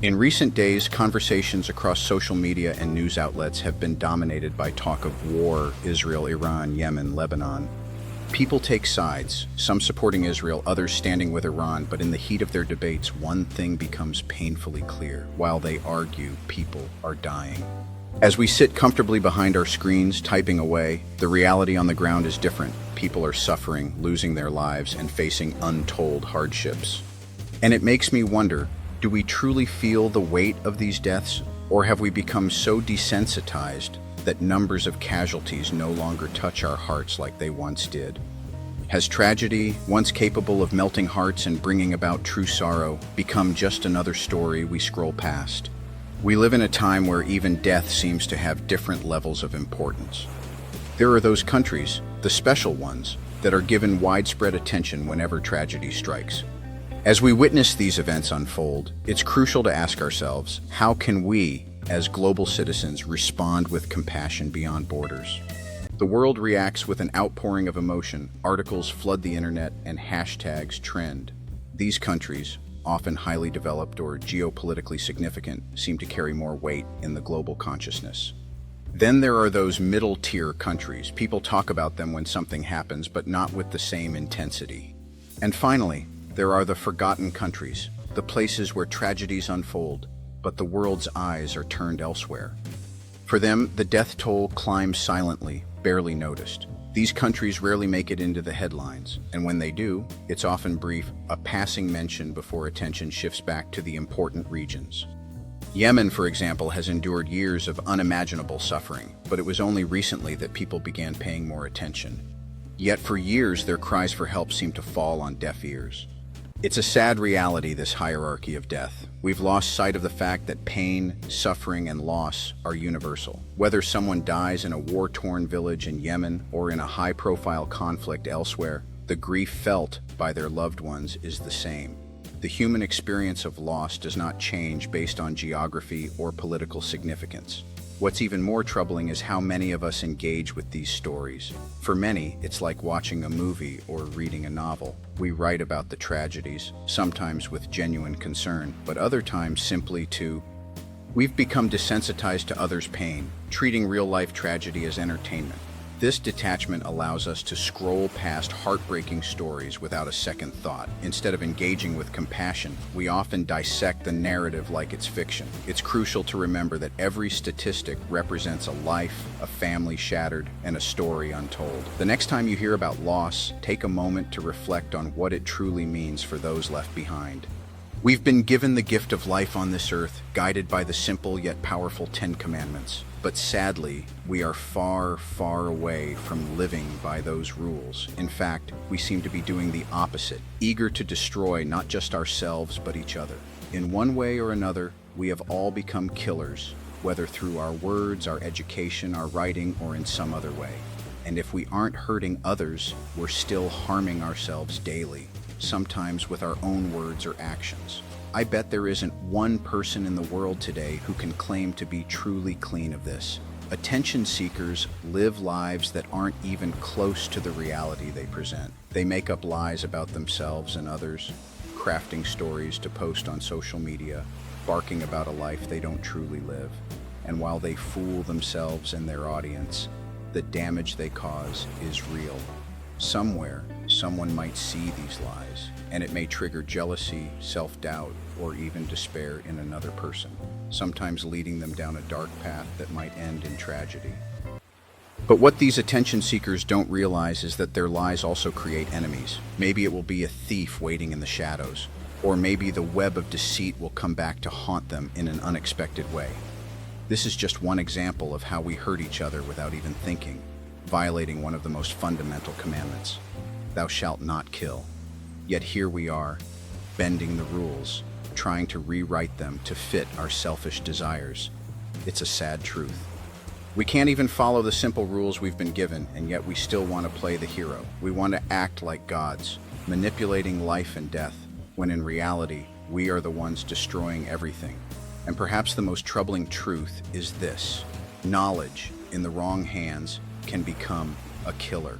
In recent days, conversations across social media and news outlets have been dominated by talk of war, Israel, Iran, Yemen, Lebanon. People take sides, some supporting Israel, others standing with Iran, but in the heat of their debates, one thing becomes painfully clear. While they argue, people are dying. As we sit comfortably behind our screens, typing away, the reality on the ground is different. People are suffering, losing their lives, and facing untold hardships. And it makes me wonder, do we truly feel the weight of these deaths, or have we become so desensitized that numbers of casualties no longer touch our hearts like they once did? Has tragedy, once capable of melting hearts and bringing about true sorrow, become just another story we scroll past? We live in a time where even death seems to have different levels of importance. There are those countries, the special ones, that are given widespread attention whenever tragedy strikes. As we witness these events unfold, it's crucial to ask ourselves, how can we, as global citizens, respond with compassion beyond borders? The world reacts with an outpouring of emotion, articles flood the internet, and hashtags trend. These countries, often highly developed or geopolitically significant, seem to carry more weight in the global consciousness. Then there are those middle-tier countries. People talk about them when something happens, but not with the same intensity. And finally, there are the forgotten countries, the places where tragedies unfold, but the world's eyes are turned elsewhere. For them, the death toll climbs silently, barely noticed. These countries rarely make it into the headlines, and when they do, it's often brief, a passing mention before attention shifts back to the important regions. Yemen, for example, has endured years of unimaginable suffering, but it was only recently that people began paying more attention. Yet for years, their cries for help seemed to fall on deaf ears. It's a sad reality, this hierarchy of death. We've lost sight of the fact that pain, suffering, and loss are universal. Whether someone dies in a war-torn village in Yemen or in a high-profile conflict elsewhere, the grief felt by their loved ones is the same. The human experience of loss does not change based on geography or political significance. What's even more troubling is how many of us engage with these stories. For many, it's like watching a movie or reading a novel. We write about the tragedies, sometimes with genuine concern, but other times simply to. We've become desensitized to others' pain, treating real-life tragedy as entertainment. This detachment allows us to scroll past heartbreaking stories without a second thought. Instead of engaging with compassion, we often dissect the narrative like it's fiction. It's crucial to remember that every statistic represents a life, a family shattered, and a story untold. The next time you hear about loss, take a moment to reflect on what it truly means for those left behind. We've been given the gift of life on this earth, guided by the simple yet powerful 10 Commandments. But sadly, we are far, far away from living by those rules. In fact, we seem to be doing the opposite, eager to destroy not just ourselves, but each other. In one way or another, we have all become killers, whether through our words, our education, our writing, or in some other way. And if we aren't hurting others, we're still harming ourselves daily, sometimes with our own words or actions. I bet there isn't one person in the world today who can claim to be truly clean of this. Attention seekers live lives that aren't even close to the reality they present. They make up lies about themselves and others, crafting stories to post on social media, barking about a life they don't truly live. And while they fool themselves and their audience, the damage they cause is real. Somewhere, someone might see these lies, and it may trigger jealousy, self-doubt, or even despair in another person, sometimes leading them down a dark path that might end in tragedy. But what these attention seekers don't realize is that their lies also create enemies. Maybe it will be a thief waiting in the shadows, or maybe the web of deceit will come back to haunt them in an unexpected way. This is just one example of how we hurt each other without even thinking, violating one of the most fundamental commandments. Thou shalt not kill. Yet here we are, bending the rules, trying to rewrite them to fit our selfish desires. It's a sad truth. We can't even follow the simple rules we've been given, and yet we still want to play the hero. We want to act like gods, manipulating life and death, when in reality, we are the ones destroying everything. And perhaps the most troubling truth is this: knowledge, in the wrong hands, can become a killer.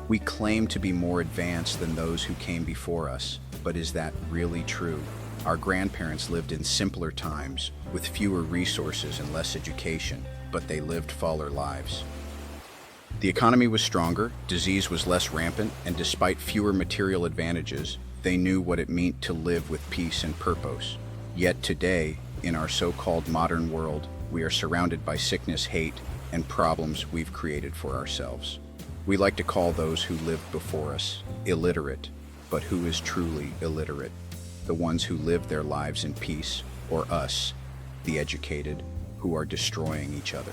We claim to be more advanced than those who came before us, but is that really true? Our grandparents lived in simpler times, with fewer resources and less education, but they lived fuller lives. The economy was stronger, disease was less rampant, and despite fewer material advantages, they knew what it meant to live with peace and purpose. Yet today, in our so-called modern world, we are surrounded by sickness, hate, and problems we've created for ourselves. We like to call those who lived before us illiterate, but who is truly illiterate? The ones who lived their lives in peace, or us, the educated, who are destroying each other.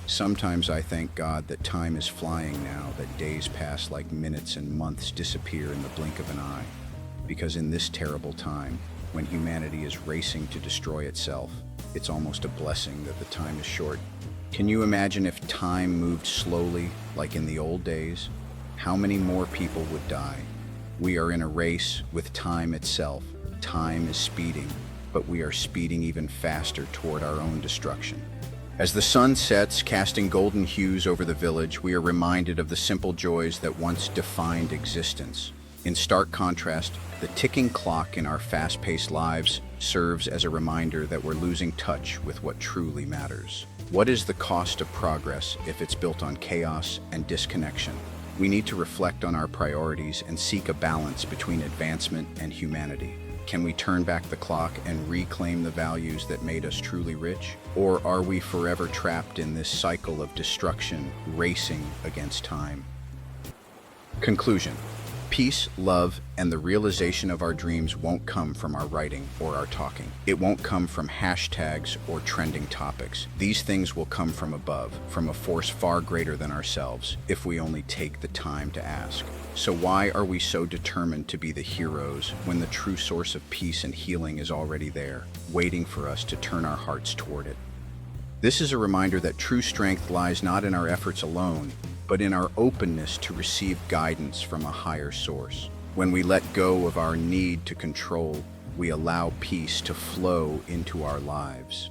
Sometimes I thank God that time is flying now, that days pass like minutes and months disappear in the blink of an eye. Because in this terrible time, when humanity is racing to destroy itself, it's almost a blessing that the time is short. Can you imagine if time moved slowly, like in the old days? How many more people would die? We are in a race with time itself. Time is speeding, but we are speeding even faster toward our own destruction. As the sun sets, casting golden hues over the village, we are reminded of the simple joys that once defined existence. In stark contrast, the ticking clock in our fast-paced lives serves as a reminder that we're losing touch with what truly matters. What is the cost of progress if it's built on chaos and disconnection? We need to reflect on our priorities and seek a balance between advancement and humanity. Can we turn back the clock and reclaim the values that made us truly rich? Or are we forever trapped in this cycle of destruction, racing against time? Conclusion. Peace, love, and the realization of our dreams won't come from our writing or our talking. It won't come from hashtags or trending topics. These things will come from above, from a force far greater than ourselves, if we only take the time to ask. So why are we so determined to be the heroes when the true source of peace and healing is already there, waiting for us to turn our hearts toward it? This is a reminder that true strength lies not in our efforts alone, but in our openness to receive guidance from a higher source. When we let go of our need to control, we allow peace to flow into our lives.